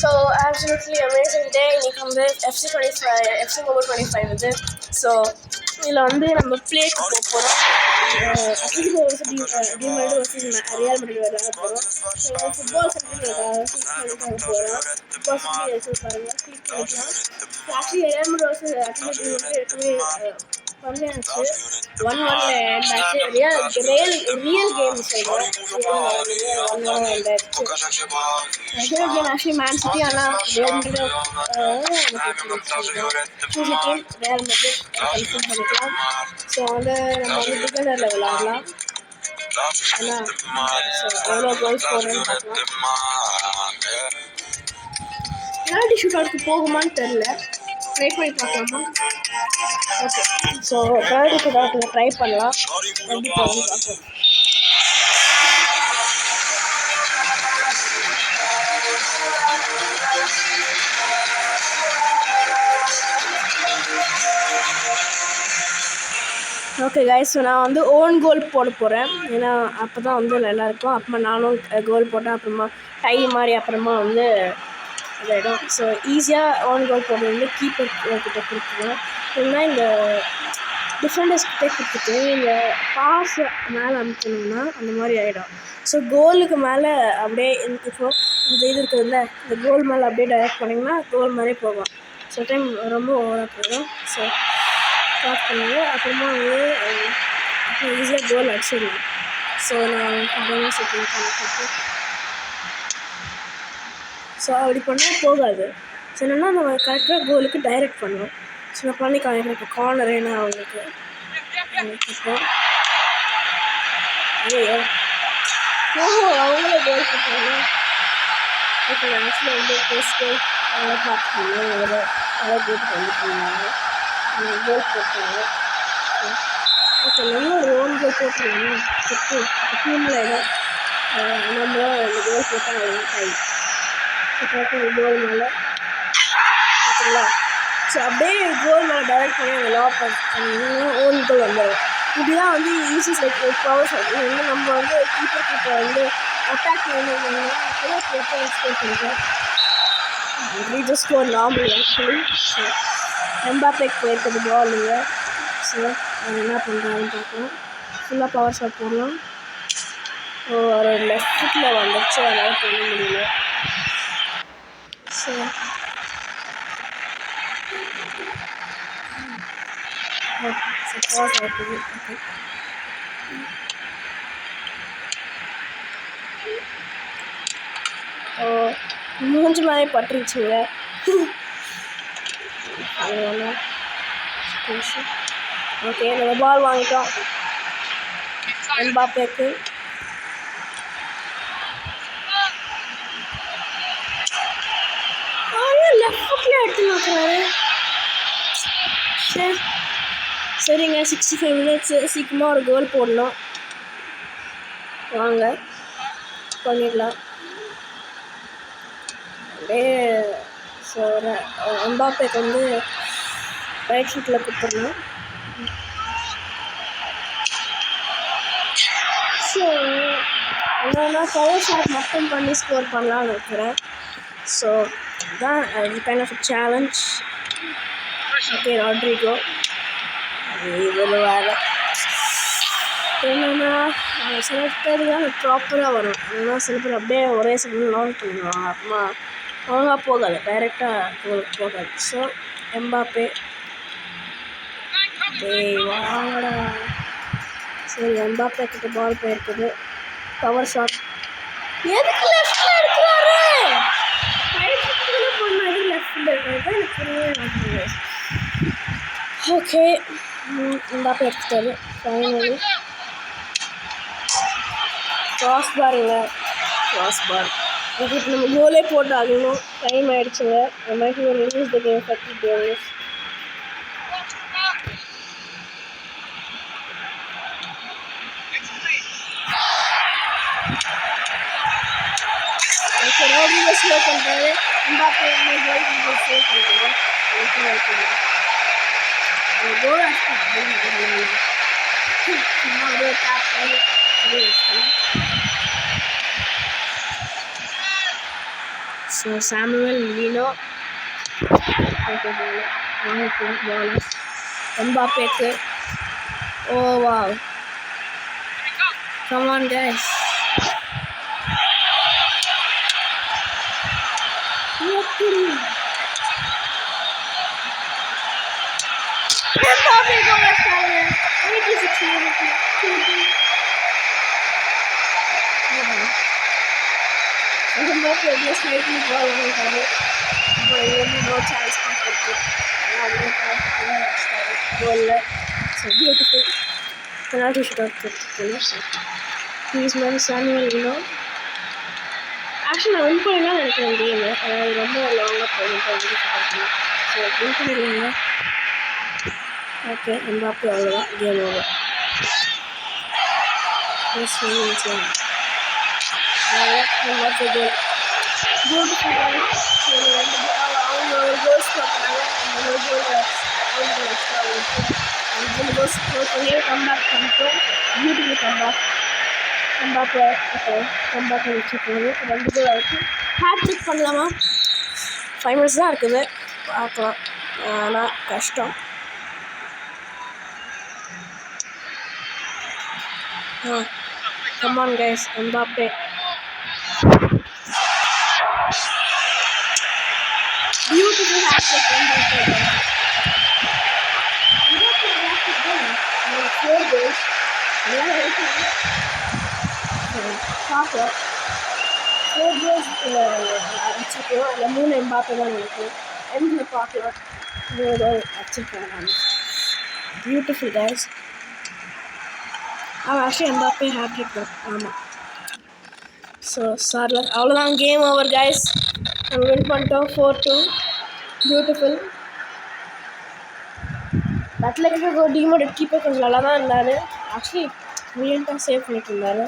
So absolutely amazing day. இன்னைக்கு வந்து FC Mobile 25 இது. ஸோ இதில் வந்து நம்ம பிளேக்கு போக போகிறோம். அத்லெட்டிகோ வர்சஸ் டிமால்டு வர்சஸ் ரியல் மேட்ரிட் விளையாட போகிறோம். ஸோ ஃபுட்பால் சென்டரில் போகிறோம். ஃபுட்பால் சென்டர் எடுத்து பாருங்கள், கிளிக் பண்ணிக்கலாம். Actually Real Madrid versus Atletico வந்து ஏற்கனவே பண்ணியாச்சு. 1-1 எண்டாச்சு. ரியல் கேம் சொல்கிறேன். Real game actually Man City, ஆனால் ரியல் மேட்ரிட் சூசி டீம் ரியல் மேட்ரிட் கன்ஃபார்ம் பண்ணிக்கலாம். ஸோ வந்து நம்ம வந்து டிஃபெண்டரில் விளையாடலாம். ஏன்னா ஸோ எவ்வளோ கோல்ஸ் போடுறேன்னு பார்க்கலாம். பெனால்டி ஷூட் அவுட்க்கு போகுமான்னு தெரில, ட்ரை பண்ணி பார்க்கலாமா? ஓகே, ஸோ பெனால்டி ஷூட் அவுட்டில் ட்ரை பண்ணலாம். எப்படி போகுதுன்னு பார்க்கலாம். ஓகே கைஸ், ஸோ நான் வந்து ஓன் கோல் போட போகிறேன். ஏன்னா அப்போ தான் வந்து நல்லாயிருக்கும். அப்புறமா நானும் கோல் போட்டேன், அப்புறமா டை மாதிரி அப்புறமா வந்து இதாகிடும். ஸோ ஈஸியாக ஓன் கோல் போடுறது வந்து கீப்பர் கிட்ட கொடுத்துருவோம். இல்லைன்னா இந்த டிஃபெண்டர்ஸ் கிட்டே கொடுத்துட்டு இந்த பாஸ் மேலே அனுப்பணும்னா அந்த மாதிரி ஆகிடும். ஸோ கோலுக்கு மேலே அப்படியே இப்போ இந்த இது இருக்குதுல்ல, இந்த கோல் மேலே அப்படியே டைரக்ட் பண்ணிங்கன்னா கோல் மாதிரியே போகும். ஸோ டைம் ரொம்ப ஓவராக போயிடும். ஸோ ஸ்டார்ட் பண்ணுங்க, அப்புறமா வந்து அப்புறம் ஈஸியாக கோல் அடிச்சிடலாம். ஸோ நான் அப்படியே செட்டிங் பண்ணிட்டு ஸோ அப்படி பண்ணால் போகாது. ஸோ என்னென்னா நம்ம கரெக்டாக கோலுக்கு டைரக்ட் பண்ணணும். ஸோ நான் பண்ணி காமிக்கிறேன். இப்போ கார்னர் ஏன்னா அவங்களுக்கு இப்போ அவங்களே கோல் போட்டாங்க. இப்போ லாஸ்ட்டில் வந்து டெஸ்ட்டு அதெல்லாம் பார்த்துக்கணும். கோல் பண்ணிட்டுருந்தாங்க, கோல் போட்டாங்க. ஓகே, நம்ம ஒரு ஓன் கோல் போட்டுருவோம். டீமில் ஏதோ நம்ம இந்த கோல் போட்டால் அவ்வளோ கை கோல் மேலே ஓகேங்களா. ஸோ அப்படியே கோல் மேலே டைரக்ட் பண்ணி அந்த லா பண்ணிங்கன்னா ஓன் கோல் வந்துடும். இப்படி தான் வந்து ஈஸி பவர் ஷாட். வந்து நம்ம வந்து கீப்பர் வந்து அட்டாக் பண்ணிங்கன்னா ஸ்கோர் பண்ணிக்கலாம். Just score normal actually. So எம்பாப்பேக்கு போயிருக்கிறது பாலுங்க. ஸோ அது என்ன பண்ணுறாங்கன்னு பார்க்கலாம். ஃபுல்லாக பவர் ஷாட் போடலாம். ஒரு லெஃப்ட் ஃபுட்டில் வந்துடுச்சு, அதனால் பண்ண முடியல. So power shot okay. மூஞ்சி மாதிரி பட்டுருச்சுங்க. ஓகே, நம்ம பால் வாங்கிட்டோம் எம்பாப்பேக்கு. லெஃப்ட் ஃபுட்ல எடுத்து வைக்கிறாரு. சரிங்க, 65 மினிட்ஸு சீக்கிரமாக ஒரு கோல் போடணும். வாங்க பண்ணிடலாம். அப்படியே ஸோ எம்பாப்பேக்கு வந்து ரைட் ஃபுட்டில் கொடுத்துடணும். ஸோ என்னன்னா பவர் ஷாட் மட்டும் பண்ணி ஸ்கோர் பண்ணலான்னு இருக்கிறேன். ஸோ இதுதான் kind of challenge. Okay, Rodrygo இவ்வளோ வேறு என்னென்னா சில பேர் தான் ப்ராப்பராக வரும். ஏன்னா சில பேர் அப்படியே ஒரே செகண்ட் லாங் பண்ணிடுவாங்க, அப்புறமா ஒழுங்காக போகாது, டைரெக்டாக போகாது. ஸோ எம்பாப்பே வாங்கடா. சரி, எம்பாப்பே கிட்ட பால் போயிருக்குது. பவர் ஷாட் எதுக்கு லெஃப்டில் எடுக்கிறாரு? ரைட் ஃபுட்டில் பண்ணாரு, லெஃப்டில் இருக்கிறது எனக்கு புரியவே மாட்டேங்குது. ஓகே, எம்பாப்பே எடுத்துட்டாரு. ஃபைனலி கிராஸ் பாருங்க, கிராஸ் பார். இதுக்கு இப்போ நம்ம கோலே போட்டு ஆகணும். டைம் ஆகிடுச்சுங்க. மைக்கு release the game 30 days. Okay, Rodrigo score பண்ணுறாரு. எம்பாப்பே கோல் சேவ் பண்ணுறாரு. கோல் அடிச்சிட்டாங்க. சும்மா அப்படியே டேப் பண்ணி அப்படியே வச்சுட்டாங்க. ஸோ சாமுவல் லீனோ பால் எம்பாப்பேக்கு. Oh wow, come on guys. Mbappe go left corner. 86 minutes. Mbappe அப்படியே ஸ்ட்ரைட்லி பால் வாங்கிட்டாரு. No chance கொடுத்து கோல்ல. So beautiful penalty shoot out கொடுத்துருக்கேன். க்ரீஸ்மேன், சாமுவல் லீனோ. ஆக்சுவலி நான் வின் பண்ணிடலாம் நினைக்கிறேன் கேமு. அதாவது ரொம்ப லாங்காக போயிட்டு ஸோ வின் பண்ணிடுவாங்க. ஓகே, எம்பாப்பே அவ்வளோதான், கேம் ஓவர். எம்பாப்பே கோல். பியூட்டிஃபுல் கோல். அவங்க ஒரு கோல் ஸ்கோர் பண்ணாங்க. அந்த ஒரு கோல் அவங்க எக்ஸ்ட்ரா அந்த கோல் ஸ்கோர் பண்ணி கம்பேக் பண்ணிட்டோம். Beautiful comeback. எம்பாப்பே கம்பேக் வச்சுருக்காங்க. 2 கோல் ஆகிட்டு ஹேட்ரிக் பண்ணலாமா? 5 minutes தான் இருக்குது, பார்க்கலாம். ஆனால் கஷ்டம். Come on guys, Mbappe. Beautiful hat-trick, Mbappe. Mbappe 4 goals. Papa 4 goals அடிச்சிருக்கோம். அதில் 3 எம்பாப்பே தான் எனக்கு. எம்ல பார்க்கலாம் 3 goal அடிச்சிருக்கேன். Beautiful guys. Actually Mbappe hattrick தான். ஆமாம். ஸோ சார் அவ்வளோதான், கேம் ஓவர் கைஸ். நம்ம வின் பண்ணிட்டோம் 4-2. பியூட்டிஃபுல். அட்லெட்டிக்கோ டீமோட கீப்பர் கொஞ்சம் நல்லா தான் இருந்தார். ஆக்சுவலி பிரில்லியண்ட்டாக சேவ் பண்ணிட்டு இருந்தார்.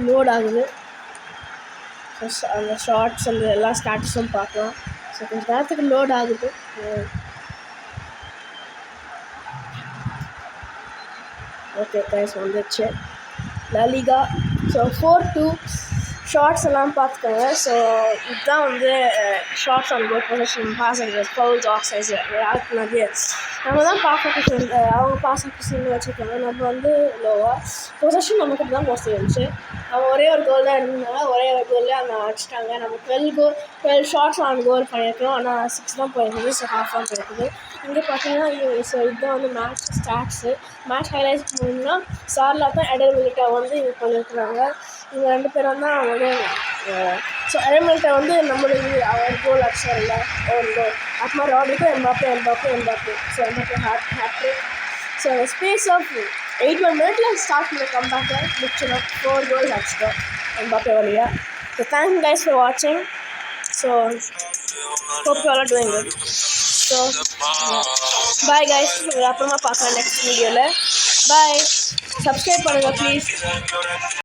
லோட் ஆகுது. அந்த ஷார்ட்ஸ் அந்த எல்லா ஸ்டாட்டஸும் பார்க்கலாம். ஸோ கொஞ்சம் நேரத்துக்கு லோட் ஆகுது. ஓகே கைஸ், வந்துடுச்சு லா லிகா. ஸோ 4-2 ஷார்ட்ஸ் எல்லாம் பார்த்துக்கோங்க. ஸோ இதுதான் வந்து shots on goal possession, pass office, fouls, offsides யாருக்கு நிறைய நம்ம தான் பாஸ் ஆஃபீஸ் அவங்க பாஸ் ஆஃபீஸ்ன்னு வச்சுருக்காங்க. நம்ம வந்து லோவாக பொசிஷன் நமக்கு தான் மோஸ்ட்லி இருந்துச்சு. அவங்க ஒரே ஒரு கோல் தான் இருந்ததுனால ஒரே ஒரு கோல்லே அவங்க அடிச்சிட்டாங்க. நம்ம 12 ஷார்ட்ஸ் ஆன் கோல் பண்ணியிருக்கிறோம். ஆனால் 6 தான் போயிருக்குது. ஸோ ஹாஃப் தான் போயிருக்குது. இங்கே பார்த்தீங்கன்னா ஸோ இதுதான் வந்து மேட்ச் ஸ்டாட்ஸு. மேட்ச் ஹைலைட்ஸ் பண்ணணும்னா சார்லா தான் எடர் மிலிட்டா வந்து இது பண்ணியிருக்கிறாங்க. இவங்க 2 பேரும் தான் வந்து ஸோ எடர் மிலிட்டா வந்து நம்மளுக்கு அவர் கோல் அடிச்சார்ல ஒரு கோல். அப்புறமா Rodrygo, Mbappe. So Mbappe hattrick. So space of 81 minutes start பண்ண கம்பேக்கை முடிச்சிடும். 4 goals அடிச்சிட்டோம் எம்பாப்பே வழியா. ஸோ தேங்க்யூ கைஸ் ஃபார் வாட்சிங். So hope you all are doing good. So bye guys, அப்புறமா பார்க்கலாம் நெக்ஸ்ட் வீடியோவில். பாய். சப்ஸ்கிரைப் பண்ணுங்கள் ப்ளீஸ்.